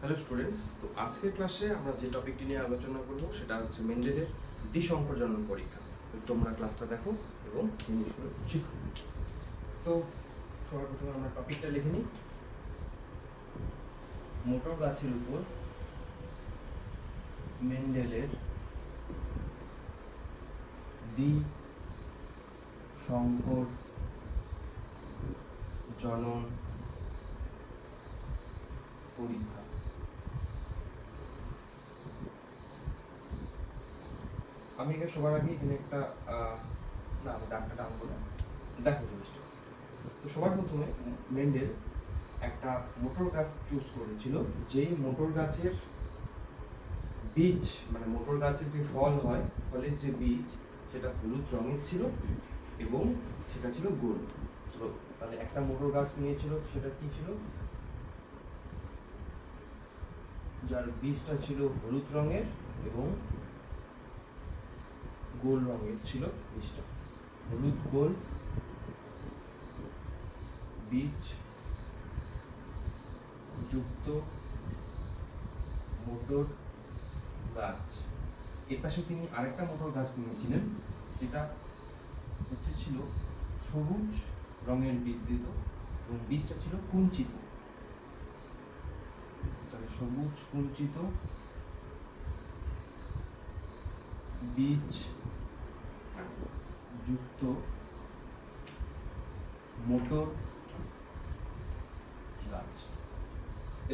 Hello students, তো আজকের ক্লাসে আমরা যে টপিকটি নিয়ে আলোচনা করব সেটা হচ্ছে মেন্ডেলের দ্বিসংকরজনন পরীক্ষা। তো তোমরা ক্লাসটা দেখো এবং জিনিসগুলো শিখো। তো সবার প্রথমে আমরা টপিকটা লিখে নিই। মোটর গাছের উপর মেন্ডেলের দ্বিসংকরজনন পরীক্ষা। আমি এখানে সবার আগে এখানে একটা না আমি ডাক্তারটা আনবো না, দেখো জিনিসটা। তো সবার প্রথমে মেন্ডেল একটা মোটর গাছ চুজ করেছিল, যেই মোটর গাছের বীজ মানে মোটর গাছের যে ফল হয়, ফলের যে বীজ সেটা হলুদ রঙের ছিল এবং সেটা ছিল গোল। তো তাহলে একটা মোটর গাছ নিয়েছিল, সেটা কি ছিল? যার বীজটা ছিল হলুদ রঙের এবং গোল রঙের ছিল বীজটা। হলুদ গোল বীজ যুক্ত মোটর গাছ। এর পাশে তিনি আরেকটা মোটর গাছ নিয়েছিলেন, সেটা হচ্ছে ছিল সবুজ রঙের বীজ দিত এবং বীজটা ছিল কুঞ্চিত। তাহলে সবুজ কুঞ্চিত বীজ যুক্ত মোটর গাছ।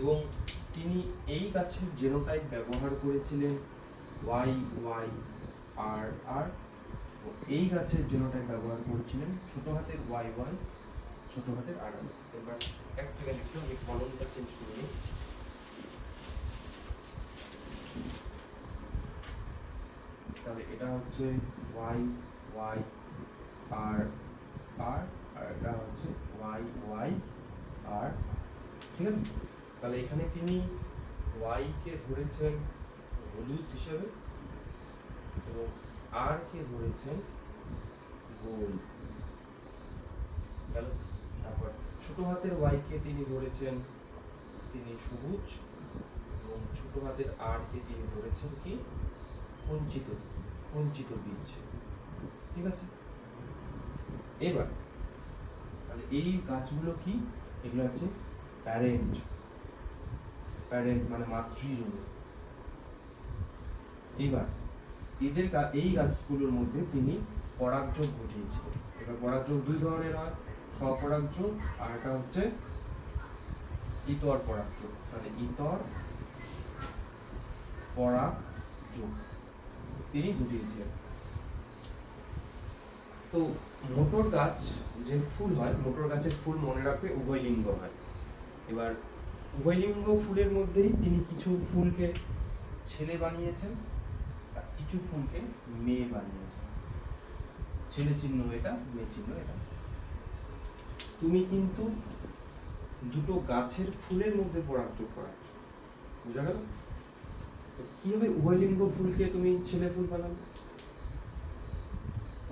এবং তিনি এই গাছের জেনোটাইপ ব্যবহার করেছিলেন YYRR। এই গাছের জেনোটাইপ ব্যবহার করেছিলেন ছোট হাতের YY, ছোট হাতের RR। এবার এক সেকেন্ড একটু আমি কলমটা চেঞ্জ করে নিই। তাহলে এটা হচ্ছে YYRR আর এটা হচ্ছে YYR, ঠিক আছে? তাহলে এখানে তিনি Y কে ধরেছেন হলুদ হিসেবে এবং R কে ধরেছেন গোল। তারপর ছোট হাতের Y কে তিনি ধরেছেন তিনি সবুজ এবং ছোট হাতের R কে তিনি ধরেছেন কি কুঞ্চিত কুঞ্চিত বীজ, ঠিক আছে? এবার তাহলে এই গাছগুলো কি? এগুলো হচ্ছে প্যারেন্ট মানে মাতৃজন্য। এবার এই গাছগুলোর মধ্যে তিনি পরাগযোগ ঘটিয়েছিলেন। এবার পরাগযোগ দুই ধরনের হয়, স্বপরাগযোগ আর একটা হচ্ছে ইতর পরাগযোগ। তাহলে ইতর পরাগযোগ তিনি ঘটিয়েছিলেন। তো মোটর গাছ যে ফুল হয়, মোটর গাছের ফুল মনে রাখবে উভয় লিঙ্গ হয়। এবার উভয় লিঙ্গ ফুলের মধ্যেই তিনি কিছু ফুলকে ছেলে বানিয়েছেন আর কিছু ফুলকে মেয়ে বানিয়েছেন। ছেলে চিহ্ন এটা, মেয়ে চিহ্ন এটা। তুমি কিন্তু দুটো গাছের ফুলের মধ্যে পরাগযোগ করাচ্ছ, বুঝা গেল? তো কিভাবে উভয় লিঙ্গ ফুলকে তুমি ছেলে ফুল বানাবে?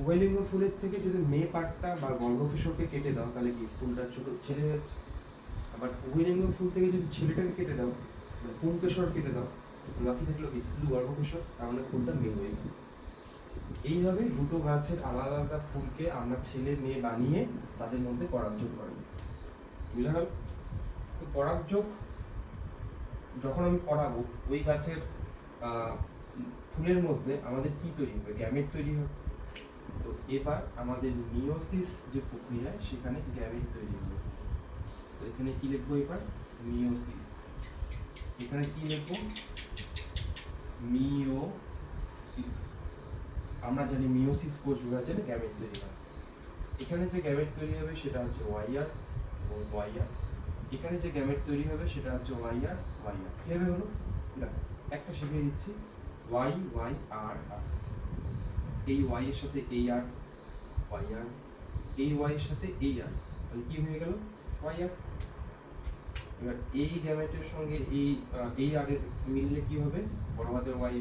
উভয় লিঙ্গ ফুলের থেকে যদি মেয়ে পাটটা বা গর্ভকিশোরকে কেটে দাও, তাহলে কি ফুলটা ছোট ছেলে যাচ্ছে। আবার উভয় লিঙ্গ ফুল থেকে যদি ছেলেটাকে কেটে দাও, পুংকেশর কেটে দাও, বাকি থাকলো কি শুধু গর্ভকিশোর, তার মানে ফুলটা মেয়ে হয়ে গেল। এইভাবে দুটো গাছের আলাদা আলাদা ফুলকে আমরা ছেলে মেয়ে বানিয়ে তাদের মধ্যে পরাগযোগ করি, বুঝা গেল? তো পরাগযোগ যখন আমি করাবো, ওই গাছের ফুলের মধ্যে আমাদের কি তৈরি হবে? গ্যামেট তৈরি হবে। তো এবার আমাদের মিওসিস যে প্রক্রিয়ায়, সেখানে গ্যামেট তৈরি হবে। তো এখানে কি লিখবো? এবার মিওসিস। এখানে কি লিখবো? মিওসিস। আমরা জানি মিওসিস কোষ বিভাজনে গ্যামেট তৈরি হয়। এখানে যে গ্যামেট তৈরি হবে সেটা হচ্ছে YR এবং YR। এখানে যে গ্যামেট তৈরি হবে সেটা হচ্ছে YR YR। কিভাবে হলো? দেখো একটা শিখিয়ে দিচ্ছি। YYRR, এই Y এর সাথে এই R YR, এই Y এর সাথে এই R, তাহলে কি হয়ে গেল? YR। এবার এই গ্যামেটের সঙ্গে এই R এর মিললে কি হবে? বড় হাতের Y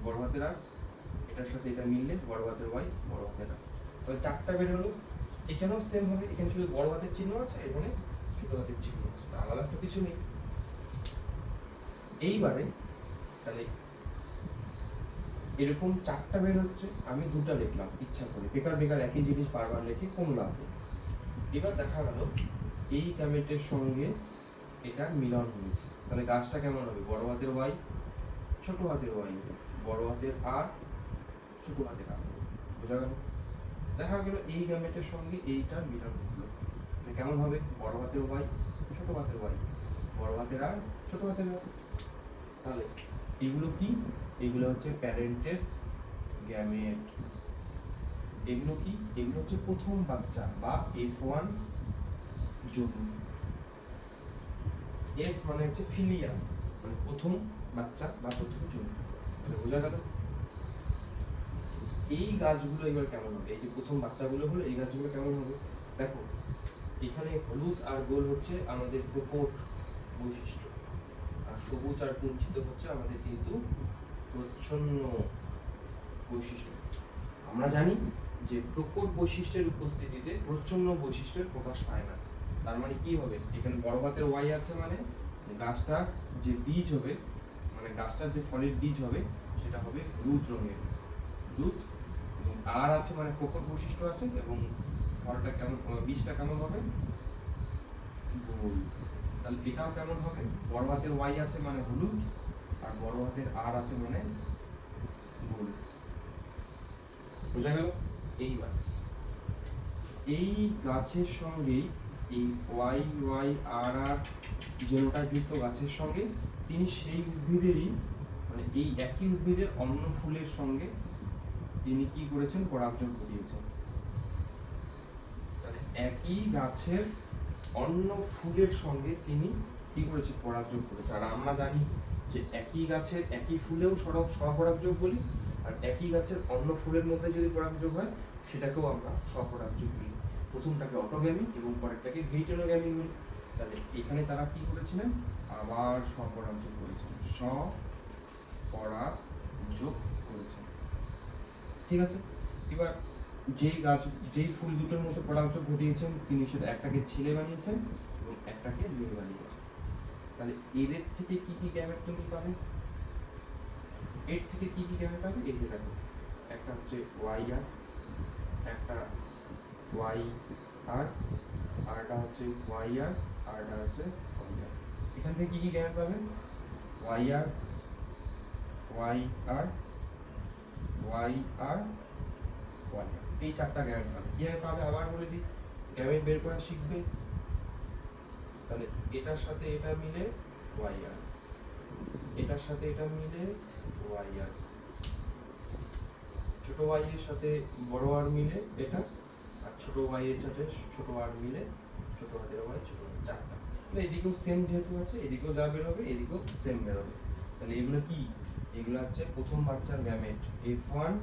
বড় হাতের R, এটার সাথে এটা মিললে বড় হাতের Y বড় হাতের R। তাহলে চারটা বের হলো। এখানেও সেম হবে, এখানে শুধু বড় হাতের চিহ্ন আছে, এখানে ছোট হাতের চিহ্ন আছে, আলাদা তো কিছু নেই। এইবারে তাহলে এরকম 4টা বের হচ্ছে, আমি 2টা লিখলাম ইচ্ছা করে, বেকার বেকার একই জিনিস বারবার লিখে কোন লাভ নেই। এবার দেখা গেল এই গ্যামেটের সঙ্গে এটা মিলন হয়েছে, তাহলে গাছটা কেমন হবে? বড় হাতের ওয়াই, ছোট হাতের ওয়াই, বড় হাতের আর, ছোট হাতের আর। বোঝা গেল? দেখা গেল এই গ্যামেটের সঙ্গে এইটা মিলন হলো, কেমন হবে? বড় হাতের ওয়াই, ছোট হাতের ওয়াই, বড় হাতের আর, ছোট হাতের আর। তাহলে এগুলো কি? এগুলো হচ্ছে প্যারেন্টের গ্যামেট। এগুলো কি? এগুলো হচ্ছে প্রথম বাচ্চা বা F1 জন্ম। F মানে হচ্ছে ফিলিয়া, মানে প্রথম বাচ্চা বা প্রথম জন্ম। তাহলে বোঝা গেল? এই গাছগুলো এবার কেমন হবে? এই যে প্রথম বাচ্চাগুলো হলো, এই গাছগুলো কেমন হবে? দেখো এখানে হলুদ আর গোল হচ্ছে আমাদের প্রকট বৈশিষ্ট্য, আর সবুজ আর কুঞ্চিত হচ্ছে আমাদের কিন্তু প্রচ্ছন্ন বৈশিষ্ট্য। আমরা জানি যে প্রকট বৈশিষ্ট্যের উপস্থিতিতে প্রচ্ছন্ন বৈশিষ্ট্যের প্রকাশ পায় না। তার মানে কি হবে? এখানে বড় হাতের ওয়াই আছে, মানে গাছটার যে বীজ হবে, মানে গাছটার যে ফলের বীজ হবে সেটা হবে হলুদ রঙের, হলুদ। এবং আর আছে মানে প্রকট বৈশিষ্ট্য আছে, এবং ফলটা কেমন, বীজটা কেমন হবে? গোল। তাহলে এটাও কেমন হবে? বড় হাতের ওয়াই আছে মানে হলুদ, আর বড় হাতের আর আছে মানে গোল। বোঝা গেল? এইবার এই গাছের সঙ্গে এই ওয়াই ওয়াই আর আর জেনোটাইপ গাছের সঙ্গে তিনি সেই উদ্ভিদেরই, মানে এই একই উদ্ভিদের অন্য ফুলের সঙ্গে তিনি কি করেছেন? পরাগযোগ ঘটিয়েছেন। তাহলে একই গাছের অন্য ফুলের সঙ্গে তিনি কি করেছে? পরাগযোগ করেছে। আর আমরা জানি যে একই গাছের একই ফুলেও স্বপরাগযোগ বলি, আর একই গাছের অন্য ফুলের মধ্যে যদি পরাগযোগ হয় সেটাকেও আমরা স্বপরাগযোগ বলি। প্রথমটাকে অটোগ্যামি এবং পরেরটাকে হেটেরোগ্যামি বলি। তাহলে এখানে তারা কি করেছিলেন? আবার স্বপরাগযোগ করেছেন, স্বপরাগযোগ করেছেন। ঠিক আছে? এবার যেই গাছ, যেই ফুল দুটোর মধ্যে পরাগযোগ ঘটিয়েছেন তিনি সেটা একটাকে ছেলে বানিয়েছেন এবং একটাকে মেয়ে বানিয়েছেন। তাহলে এদের থেকে কি কি গ্যামেট তুমি পাবে? এর থেকে কি কি গ্যামেট পাবে? এই যে দেখো, একটা হচ্ছে ওয়াই আর, একটা ওয়াই আর, আরটা হচ্ছে ওয়াই আর, আরটা হচ্ছে ওয়াই আর। এখান থেকে কি কি গ্যামেট পাবে? ওয়াই আর, ওয়াই আর, ওয়াই আর, ওয়াই আর, এই 4টা গ্যামেট পাবে। কিভাবে পাবে আবার বলে দিই, গ্যামেট বের করা শিখবে। তাহলে এটার সাথে এটা মিলে ওয়াই আর, এটার সাথে এটা মিলে ওয়াই আর, ছোট ওয়াই এর সাথে বড় আর মিলে এটা, আর ছোট ওয়াই এর সাথে ছোট আর মিলে ছোট হাতের ওয়াই, ছোট আর, 4টা। তাহলে এদিকেও সেম যেহেতু আছে, এদিকেও যা বের হবে এদিকেও সেম বের হবে। তাহলে এগুলো কি? এগুলো হচ্ছে প্রথম বাচ্চার গ্যামেট, F1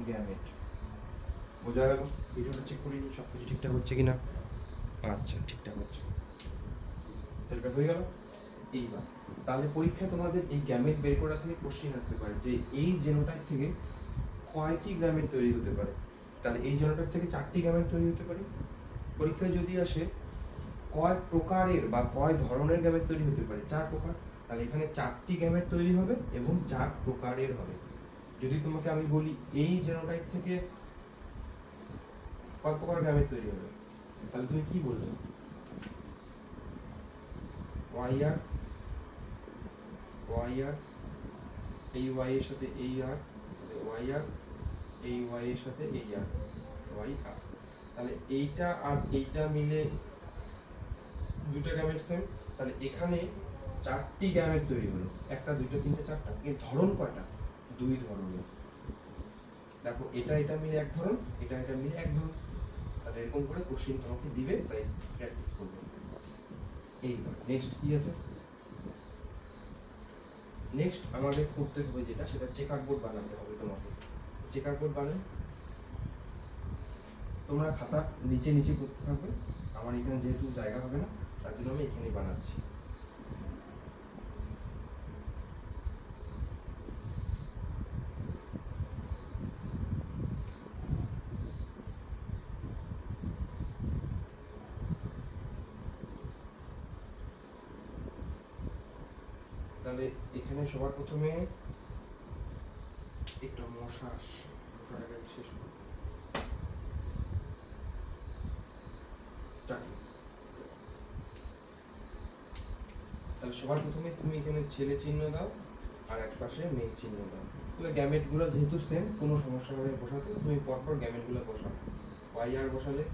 গ্যামেট। বোঝা গেল? ভিডিওটা চেক করে নিই সব কিছু ঠিকঠাক হচ্ছে কিনা। আচ্ছা, ঠিকঠাক হচ্ছে। তাহলে হয়ে গেল। এইবার তাহলে পরীক্ষায় তোমাদের এই গ্যামেট বের করা থেকে কোশ্চেন আসতে পারে যে এই জেনোটাইপ থেকে কয়টি গ্যামেট তৈরি হতে পারে। তাহলে এই জেনোটাইপ থেকে 4টি গ্যামেট তৈরি হতে পারে। পরীক্ষায় যদি আসে কয় প্রকারের বা কয় ধরনের গ্যামেট তৈরি হতে পারে, 4 প্রকার। তাহলে এখানে 4টি গ্যামেট তৈরি হবে এবং 4 প্রকারের হবে। যদি তোমাকে আমি বলি এই জেনোটাইপ থেকে কয় প্রকার গ্যামেট তৈরি হবে, তাহলে তুমি কি বলবে? ওয়াই আর, ওয়াই আর, এই ওয়াই এর সাথে এই আর, ওয়াই আর, এই ওয়াই এর সাথে এই আর, ওয়াই আর। তাহলে এইটা আর এইটা মিলে দুটো গ্যামেট সেম। তাহলে এখানে 4টি গ্যামেট তৈরি হলো, একটা, দুটো, তিনটে, 4টা। এর ধরন কয়টা? 2 ধরনের। দেখো এটা এটা মিলে এক ধরন, এটা এটা মিলে এক ধরন। তাহলে এরকম করে কোশ্চেন তোমাকে দিবে, তাই প্র্যাকটিস করবে। এইবার নেক্সট কি আছে? নেক্সট আমাদের করতে হবে যেটা, সেটা চেকার বোর্ড বানাতে হবে তোমাকে। চেকার বোর্ড বানাই তোমরা খাতা নিচে নিচে করতে থাকবে। আমার এখানে যেহেতু জায়গা হবে না, তার জন্য আমি এখানেই বানাচ্ছি। তাহলে এখানে সবার প্রথমে একটা মশা শেষ করব। তাহলে সবার প্রথমে তুমি এখানে ছেলে চিহ্ন দাও আর এক পাশে মেয়ে চিহ্ন দাও। তাহলে গ্যামেটগুলো যেহেতু সেম, কোনো সমস্যা হবে বসাতে, তুমি পরপর গ্যামেটগুলো বসাও। ওয়াই আর বসালে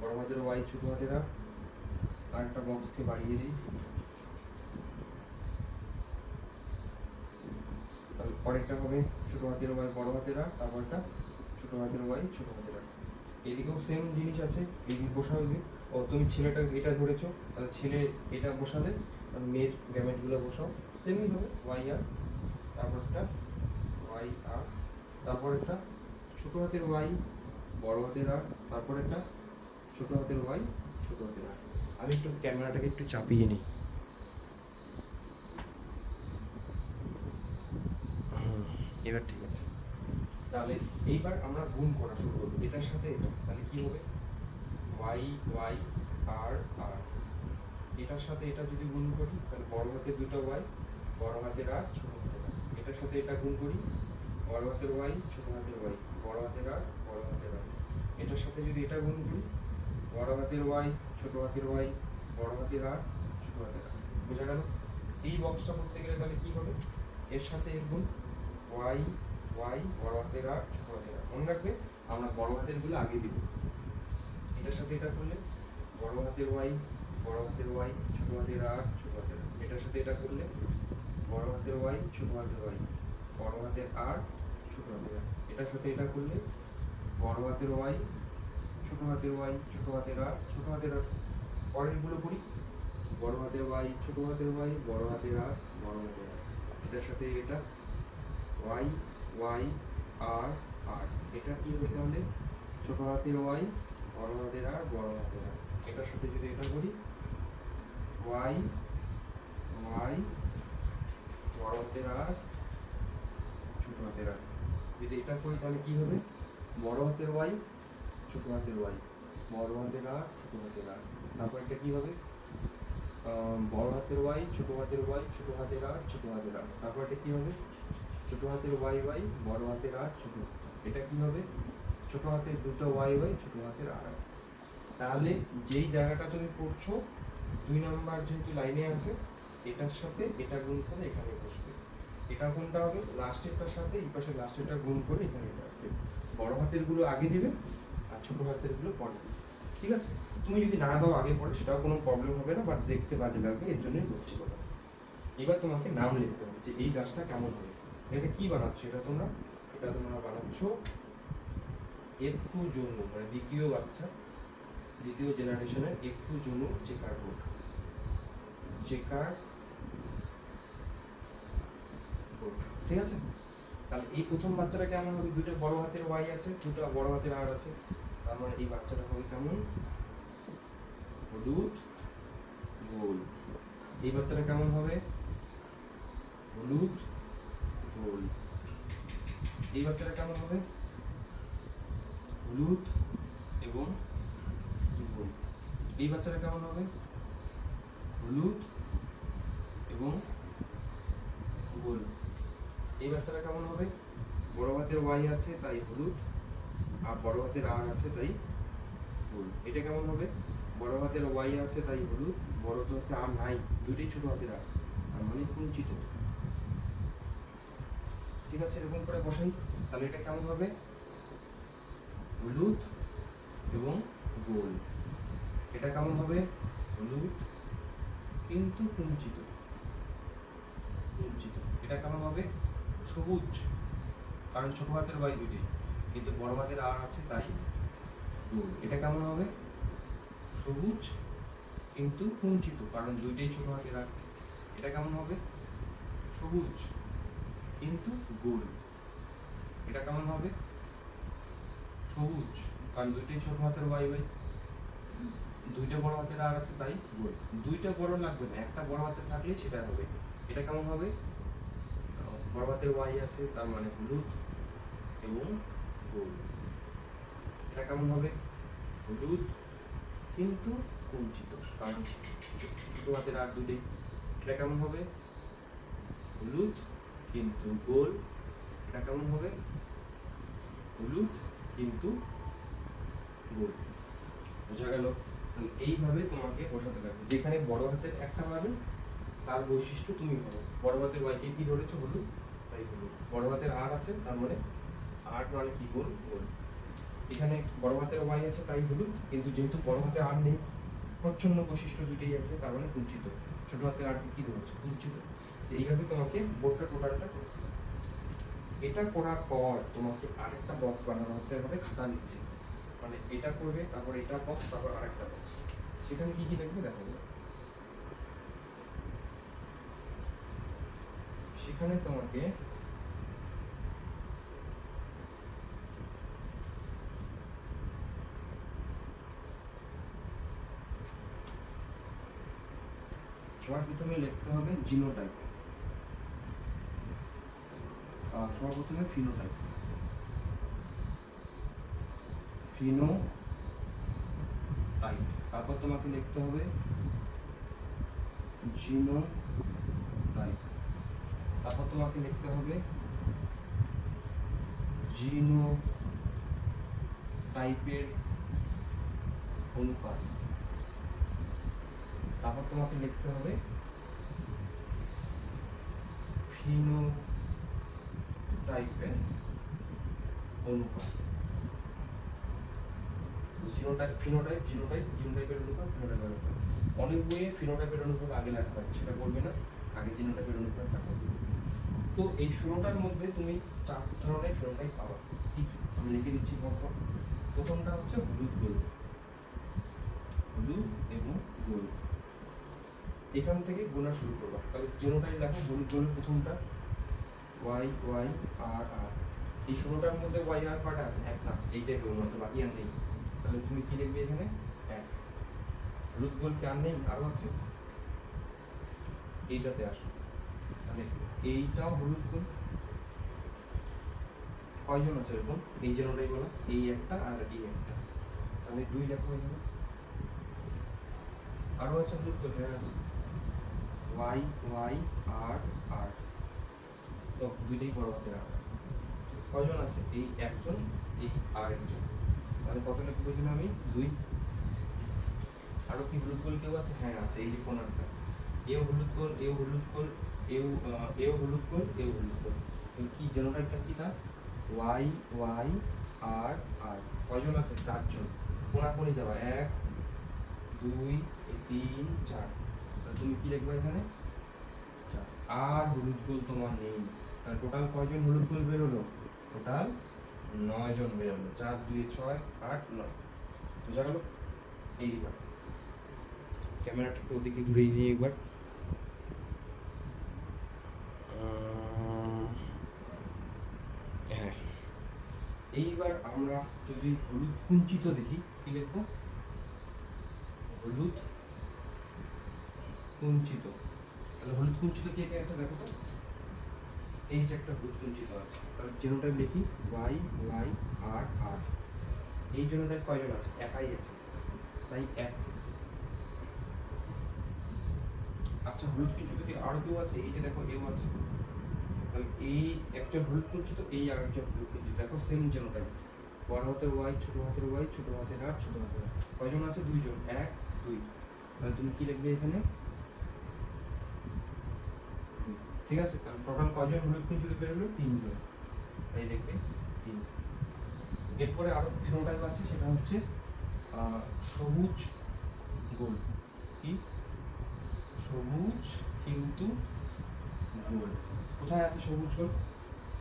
বড় হাতের ওয়াই ছোট হাতের আর একটা বক্সকে বাড়িয়ে দিই। তাহলে পরেরটা হবে ছোট হাতের ওয়াই বড় হাতের আর, তারপরটা ছোট হাতের ওয়াই ছোট হাতের আর। এদিকেও সেম জিনিস আছে, এদিকে বসাবে। ও তুমি ছেলেটা এটা ধরেছো, তাহলে ছেলে এটা বসালে আর মেয়ের গ্যামেটগুলো বসাও সেমই হবে। ওয়াই আর, তারপরটা ওয়াই আর, তারপরেরটা ছোট হাতের ওয়াই বড় হাতের আর, তারপরেরটা ছোট হাতের ওয়াই ছোট হাতের আর। আমি একটু ক্যামেরাটাকে একটু চাপিয়ে নিই। এবার ঠিক আছে। তাহলে এইবার আমরা গুণ করা শুরু করবো এটার সাথে এটা। তাহলে কি হবে? ওয়াই ওয়াই আর আর, এটার সাথে এটা যদি গুণ করি তাহলে বড় হাতের দুটো ওয়াই বড় হাতের আর ছোট হাতের আর, এটার সাথে এটা গুণ করি বড় হাতের ওয়াই ছোট হাতের ওয়াই বড় হাতের আর বড় হাতের আর, এটার সাথে যদি এটা গুণ করি বড় হাতের ওয়াই ছোট হাতের ওয়াই বড় হাতের আর ছোট হাতের আর। বোঝা গেল? এই বক্সটা করতে গেলে তাহলে কি হবে? এর সাথে এর গুণ ওয়াই ওয়াই বড় হাতের আর ছোট হাতের আর। মনে রাখবে আমরা বড় হাতের গুলো আগে দিব। এটার সাথে এটা করলে বড় হাতের ওয়াই বড় হাতের ওয়াই ছোট হাতের আর ছোট হাতের আর। এটার সাথে এটা করলে বড় হাতের ওয়াই ছোট হাতের ওয়াই বড় হাতের আর ছোট হাতের আর। এটার সাথে এটা করলে বড় হাতের ওয়াই ছোট হাতের ওয়াই ছোট হাতের আর ছোট হাতের আর। পরেরগুলো করি বড় হাতের ওয়াই ছোট হাতের ওয়াই বড় হাতের আর বড় হাতের আর। এটার সাথে এটা ওয়াই ওয়াই আর আর, এটা কি হবে তাহলে ছোট হাতের ওয়াই বড় হাতের আর বড় হাতের আর। এটার সাথে যদি এটা করি ওয়াই ওয়াই বড় হাতের আর ছোট হাতের আর। যদি এটা করি তাহলে কি হবে? বড় হাতের ওয়াই ছোট হাতের ওয়াই বড় হাতের আর ছোট হাতের আর। তারপর এটা কি হবে? বড় হাতের ওয়াই ছোট হাতের ওয়াই ছোট হাতের আর ছোট হাতের আর। তারপর এটা কি হবে? ছোট হাতের ওয়াই ওয়াই বড় হাতের আর ছোট। এটা কি হবে? ছোট হাতের দুটো ওয়াই ওয়াই ছোট হাতের আর। তাহলে যেই জায়গাটা তুমি পড়ছো 2 নাম্বার যেহেতু লাইনে আছে, এটার সাথে এটা গুণ করে এখানে বসবে। এটা কোনটা হবে? লাস্টেরটার সাথে এই পাশে লাস্টেরটা গুণ করে এখানে আসবে। বড় হাতের গুলো আগে দিবে আর ছোট হাতের গুলো পরে দিবে। ঠিক আছে? তুমি যদি না দাও আগে পরে সেটাও কোনো প্রবলেম হবে না, বাট দেখতে বাজে লাগবে, এর জন্যই বলছি কথা। এবার তোমাকে নাম লিখতে হবে যে এই গাছটা কেমন হবে। এটা কি বানাচ্ছ? এটা তোমরা বানাচ্ছ একটু জন্য, মানে দ্বিতীয় বাচ্চা, দ্বিতীয় জেনারেশনের একটু জন্য চেকার বোর্ড, চেকার বোর্ড। ঠিক আছে? তাহলে এই প্রথম বাচ্চাটা কেমন হবে? দুটো বড় হাতের ওয়াই আছে, দুটো বড় হাতের আর আছে, তার মানে এই বাচ্চাটা হবে কেমন? হলুদ গোল। এই বাচ্চাটা কেমন হবে? হলুদ গোল। এই বাচ্চাটা কেমন হবে? হলুদ এবং গোল। এই বাচ্চাটা কেমন হবে? হলুদ এবং গোল। এই বাচ্চাটা কেমন হবে? বড় হাতের ওয়াই আছে তাই হলুদ, আর বড় হাতের আর আছে তাই গোল। এটা কেমন হবে? বড় হাতের ওয়াই আছে তাই হলুদ, বড় হাতের আর নাই, দুটোই ছোট হাতের আর, মানে কুঞ্চিত। ঠিক আছে? এরকম করে বসাই। তাহলে এটা কেমন হবে? হলুদ এবং গোল। এটা কেমন হবে? হলুদ কিন্তু কুঞ্চিত, কুঞ্চিত। এটা কেমন হবে? সবুজ, কারণ ছোট হাতের ওয়াই দুটোই, কিন্তু বড় হাতের আর আছে তাই গোল। এটা কেমন হবে? সবুজ কিন্তু কুঞ্চিত, কারণ দুইটাই ছোট হাতের আর। এটা কেমন হবে? সবুজ কিন্তু গোল। এটা কেমন হবে? সবুজ, কারণ দুইটাই ছোট হাতের ওয়াই ওয়াই, দুইটা বড় হাতের আর আছে তাই গোল। দুইটা বড় লাগবে না, একটা বড় হাতের থাকলেই সেটা হবে। এটা কেমন হবে? বড় হাতের ওয়াই আছে তার মানে হলুদ এবং গোল। এটা কেমন হবে? হলুদ কিন্তু কুঞ্চিত, কারণ ছোট হাতের আর দুটোই। এটা কেমন হবে? হলুদ কিন্তু গোল, এটা কেমন হবে? হলুদ কিন্তু গোল। বোঝা গেল? তাহলে এইভাবে তোমাকে বোঝাতে লাগবে, যেখানে বড় হাতের একটা পাবে তার বৈশিষ্ট্য তুমি পাবে। বড় হাতের ওয়াইকে কি ধরেছো? হলুদ, তাই হলুদ। বড় হাতের আর আছে, তার মানে আর মানে কি? গোল, গোল। এখানে বড় হাতের ওয়াই আছে তাই হলুদ, কিন্তু যেহেতু বড় হাতে আর নেই, প্রচ্ছন্ন বৈশিষ্ট্য দুটোই আছে, তার মানে কুঞ্চিত। ছোট হাতের আর কি ধরেছে? কুঞ্চিত। এইভাবে তোমাকে বোর্ডটা টোটালটা করতে হবে। এটা করার পর তোমাকে আরেকটা বক্স বানানো হতে হবে খাতা নিচে, মানে এটা করবে, তারপর এটা বক্স, তারপর আরেকটা বক্স। সেখানে কি কি লিখবে দেখো। সেখানে তোমাকে সবার প্রথমে লিখতে হবে জিনোটাইপ, সবার প্রথমে ফিনোটাইপ, ফিনোটাইপ। তারপর তোমাকে লিখতে হবে জিনোটাইপ। তারপর তোমাকে লিখতে হবে জিনোটাইপের অনুপাত। তারপর তোমাকে লিখতে হবে ফিনোটাইপের অনুপাত। জিনোটাইপের অনুপাত, ফিনোটাইপের অনুপাত। অনেক বইয়ে ফিনোটাইপের অনুপাত আগে লেখা হয়, সেটা করবে না, আগে জিনোটাইপের অনুপাতটা করবে। তো এই 16টার মধ্যে তুমি 4 ধরনের ফিনোটাইপ পাবা। ঠিক আমি লিখে দিচ্ছি পরপর। প্রথমটা হচ্ছে হলুদ গোল, হলুদ এবং গোল। এখান থেকে গোনা শুরু করবা। তাহলে জিনোটাইপ দেখো, হলুদ গোলের প্রথমটা ওয়াই ওয়াই আর আর। এই 16টার মধ্যে ওয়াই আর কয়টা আছে? একটা, এইটাই কেবলমাত্র, বাকি আর নেই। তাহলে তুমি কি লিখবে এখানে? এক। হলুদ গোল কি আর নেই? আরো আছে, এইটাতে আসো। তাহলে এইটাও হলুদ গোল, কয়জন আছে এরকম? এই জিনোটাইপ বলা, এই একটা আর এই একটা, তাহলে 2 লেখা হয়ে যাবে। আরো আছে হলুদ গোল, হ্যাঁ আছে, ওয়াই ওয়াই আর আর। তো দুইটাই বড় হাতের আর। কয়জন আছে? এই একজন, এই আর একজন। তাহলে কত লেখা বলছিলাম আমি? 2। আরো কি হলুদ গোল কেউ আছে? হ্যাঁ আছে, এই যে কোনারটা। এও হলুদ গোল, এও হলুদ গোল, এও হলুদ গোল, এও হলুদ গোল। কি জেনোটাইপটা কি তার? ওয়াই ওয়াই আর আর। কয়জন আছে? 4 জন। কোনাকুনি যাবা, 1 2 3 4। তাহলে তুমি কি লিখবে এখানে? 4। আর হলুদ গোল তোমার নেই। তাহলে টোটাল কয়জন হলুদ গোল বেরোলো? টোটাল 9 জন বেরোলো। 4 2 6 8 9। বুঝা গেল? এইবার ক্যামেরাটাকে ওদিকে ঘুরিয়ে নিয়ে একবার। হ্যাঁ, এইবার আমরা যদি হলুদ কুঞ্চিত দেখি, কি লিখবো? হলুদ কুঞ্চিত। তাহলে হলুদ কুঞ্চিত কে কে আছে দেখো তো। এই যে একটা হলুদ কুঞ্চিত আছে, তাহলে জিনোটাইপ লিখি ওয়াই ওয়াই আর আর। এই জিনোটাইপ কয়জন আছে? একাই আছে, তাই 1। আচ্ছা, হলুদ কুঞ্চিত কি আর কেউ আছে? এই যে দেখো, এও আছে। তাহলে এই একজন হলুদ কুঞ্চিত, এই আর একজন হলুদ কুঞ্চিত। দেখো সেম জিনোটাইপ, বড় হাতের ওয়াই, ছোট হাতের ওয়াই, ছোট হাতের আর, ছোট হাতের আর। কয়জন আছে? 2 জন, 1 2। তাহলে তুমি কি লিখবে এখানে? ঠিক আছে, তাহলে টোটাল কয়জন হলুদ কুঞ্চিত বেরোলো? 3 জন, তাই লিখবে 3। এরপরে আরো ফিনোটাইপ আছে, সেটা হচ্ছে সবুজ গোল। কি? সবুজ কিন্তু গোল। কোথায় আছে সবুজ গোল?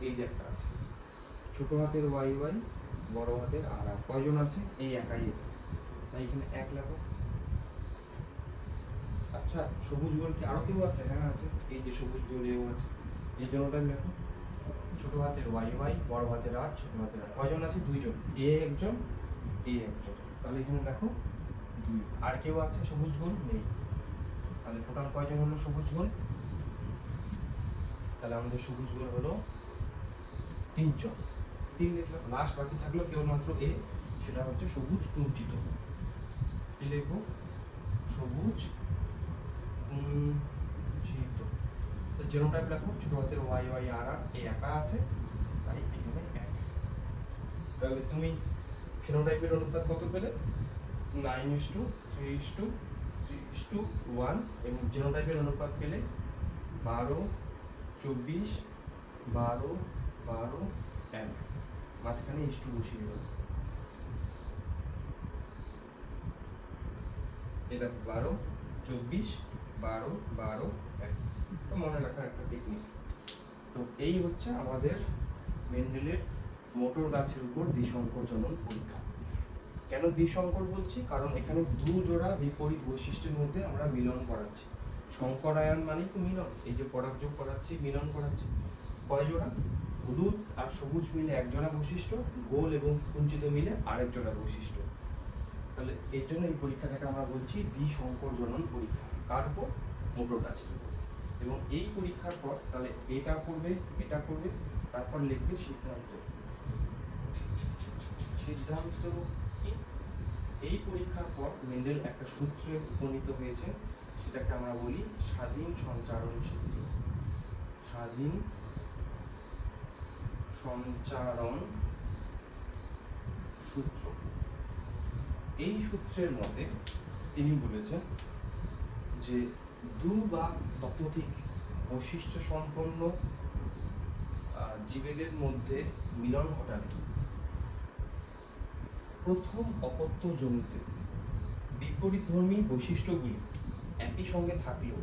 এই যে একটা আছে, ছোট হাতের ওয়াই ওয়াই, বড় হাতের আর আর। কয়জন আছে? এই একাই আছে, তাই এখানে 1 লেখো। আচ্ছা, সবুজ গোল কি আরো কেউ আছে? হ্যাঁ আছে, এই যে সবুজ গোল এও আছে। এই জন্যটাই লেখো ছোট হাতের ওয়াই ওয়াই, বড় হাতের আর, ছোট হাতের আর। কয়জন আছে? 2 জন, এ একজন, এ একজন। তাহলে এখানে দেখো 2। আর কেউ আছে সবুজ গোল? নেই। তাহলে টোটাল কয়জন হলো সবুজ গোল? তাহলে আমাদের সবুজ গোল হলো 3 জন। 3 লিখলাম, লাস্ট বাকি থাকলো কেবলমাত্র এ, সেটা হচ্ছে সবুজ কুঞ্চিত। কি লিখবো? সবুজ কুঞ্চিত। তো জেনোটাইপ লেখো, ছোট হাতের ওয়াই ওয়াই আর আর এই একা আছে, তাই এখানে এক। তাহলে তুমি ফিনোটাইপের অনুপাত কত পেলে? 9:3:3:1 এবং জিনোটাইপের অনুপাত পেলে 12:24:12:12:1। মাঝখানে ইস্টু বসিয়ে দেবো, এটা 12:24:12:12:1। তো মনে রাখার একটা টেকনিক। তো এই হচ্ছে আমাদের মেন্ডেলের মোটর গাছের উপর দ্বিসংকর জনন পরীক্ষা। কেন দ্বিসংকর বলছি? কারণ এখানে দু জোড়া বিপরীত বৈশিষ্ট্যের মধ্যে আমরা মিলন করাচ্ছি। সংকরায়ন মানে তো মিলন, এই যে পরাগ যোগ করাচ্ছি, মিলন করাচ্ছি। কয় জোড়া? হলুদ আর সবুজ মিলে এক জোড়া বৈশিষ্ট্য, গোল এবং কুঞ্চিত মিলে আরেক জোড়া বৈশিষ্ট্য। তাহলে এর জন্য এই পরীক্ষাটাকে আমরা বলছি দ্বিসংকর জনন পরীক্ষা। কার উপর? মোটর গাছের উপর। এবং এই পরীক্ষার পর তাহলে এটা করবে, এটা করবে, তারপর লিখবে সিদ্ধান্ত। সিদ্ধান্ত কি? এই পরীক্ষার পর মেন্ডেল একটা সূত্রে উপনীত হয়েছে, সেটাকে আমরা বলি স্বাধীন সঞ্চারণ সূত্র। স্বাধীন সঞ্চারণ সূত্র। এই সূত্রের মতে তিনি বলেছেন যে দু বা ততোধিক বৈশিষ্ট্য সম্পন্ন জীবেদের মধ্যে মিলন ঘটালে প্রথম অপত্য জমিতে বিপরীতধর্মী বৈশিষ্ট্যগুলি একই সঙ্গে থাকলেও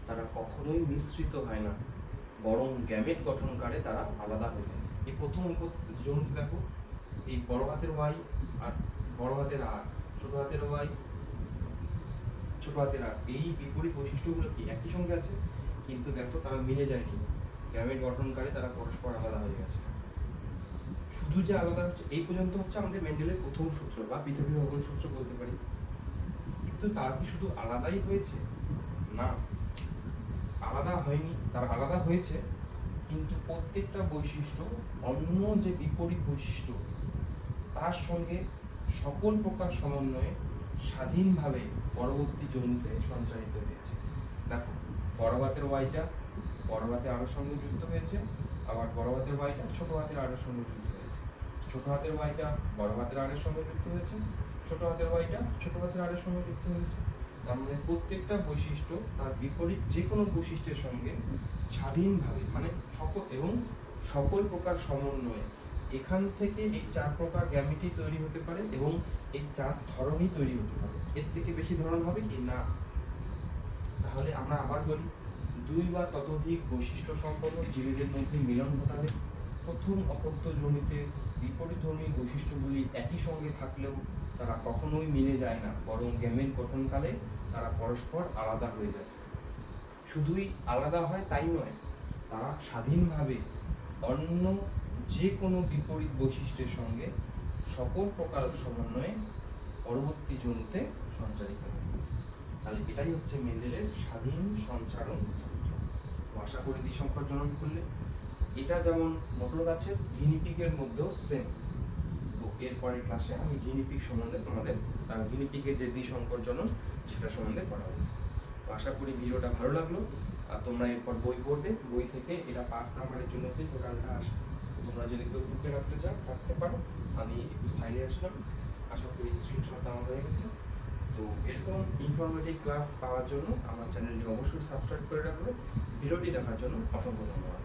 তারা কখনোই মিশ্রিত হয় না, বরং গ্যামেট গঠনকারে তারা আলাদা হয়ে যায়। এই প্রথম জমিতে দেখো, এই বড় হাতের ওয়াই আর বড় হাতের আর, ছোট হাতের ওয়াই ছোট হাতের আর, এই বিপরীত বৈশিষ্ট্যগুলো কি একই সঙ্গে আছে, কিন্তু দেখো তারা মিলে যায়নি, গ্যামেট গঠনকারে তারা পরস্পর আলাদা হয়ে গেছে। শুধু যে আলাদা হচ্ছে এই পর্যন্ত হচ্ছে আমাদের মেন্ডেলের প্রথম সূত্র বা পৃথিবী ভগ্ন সূত্র বলতে পারি। কিন্তু তারা কি শুধু আলাদাই হয়েছে? না, আলাদা হয়নি, তারা আলাদা হয়েছে, কিন্তু প্রত্যেকটা বৈশিষ্ট্য অন্য যে বিপরীত বৈশিষ্ট্য তার সঙ্গে সকল প্রকার সমন্বয়ে স্বাধীনভাবে পরবর্তী জমিতে সঞ্চারিত হয়েছে। দেখো, বড় হাতের ওয়াইটা বড় হাতের আরের সঙ্গে যুক্ত হয়েছে, আবার বড় হাতের ওয়াইটা ছোট হাতের আরের সঙ্গে যুক্ত হয়েছে, ছোট হাতের ওয়াইটা বড় হাতের আরের সঙ্গে যুক্ত হয়েছে, ছোট হাতের ওয়াইটা ছোট হাতের আরের সঙ্গে যুক্ত হয়েছে। তার মানে প্রত্যেকটা বৈশিষ্ট্য তার বিপরীত যে কোনো বৈশিষ্ট্যের সঙ্গে স্বাধীনভাবে, মানে সকল প্রকার সমন্বয়ে এখান থেকে এই চার প্রকার গ্যামেটই তৈরি হতে পারে এবং এই চার ধরনই তৈরি হতে পারে। এর থেকে বেশি ধরন হবে কি না? তাহলে আমরা আবার বলি, দুই বা ততোধিক বৈশিষ্ট্য সম্পন্ন জীবেদের মধ্যে মিলন ঘটালে প্রথম অপত্য জমিতে বিপরীতধর্মী বৈশিষ্ট্যগুলি একই সঙ্গে থাকলেও তারা কখনোই মিলে যায় না, বরং গ্যামেট গঠনকালে তারা পরস্পর আলাদা হয়ে যায়। শুধুই আলাদা হয় তাই নয়, তারা স্বাধীনভাবে অন্য যে কোনো বিপরীত বৈশিষ্ট্যের সঙ্গে সকল প্রকার সমন্বয়ে পরবর্তী জমিতে সঞ্চারিত হয়। তাহলে এটাই হচ্ছে মেন্ডেলের স্বাধীন সঞ্চারণ সূত্র। আশা করি দ্বিসংকর জনন করলে এটা যেমন মোটর গাছের গিনিপিগের মধ্যেও সেম। তো এরপরের ক্লাসে আমি গিনিপিগ সম্বন্ধে তোমাদের গিনিপিগের যে দ্বিসংকর জনন সেটা সম্বন্ধে পড়াবো। তো আশা করি ভিডিওটা ভালো লাগলো, আর তোমরা এরপর বই পড়বে, বই থেকে এটা 5 নাম্বারের জন্য যে টোটালটা আসবে। তোমরা যদি কেউ বুকে রাখতে চাও রাখতে পারো, আমি একটু সাইডে আসলাম। আশা করি স্ক্রিনশট দেওয়া হয়ে গেছে। তো এরকম ইনফরমেটিভ ক্লাস পাওয়ার জন্য আমার চ্যানেলটি অবশ্যই সাবস্ক্রাইব করে রাখবে। ভিডিওটি দেখার জন্য অসংখ্য ধন্যবাদ।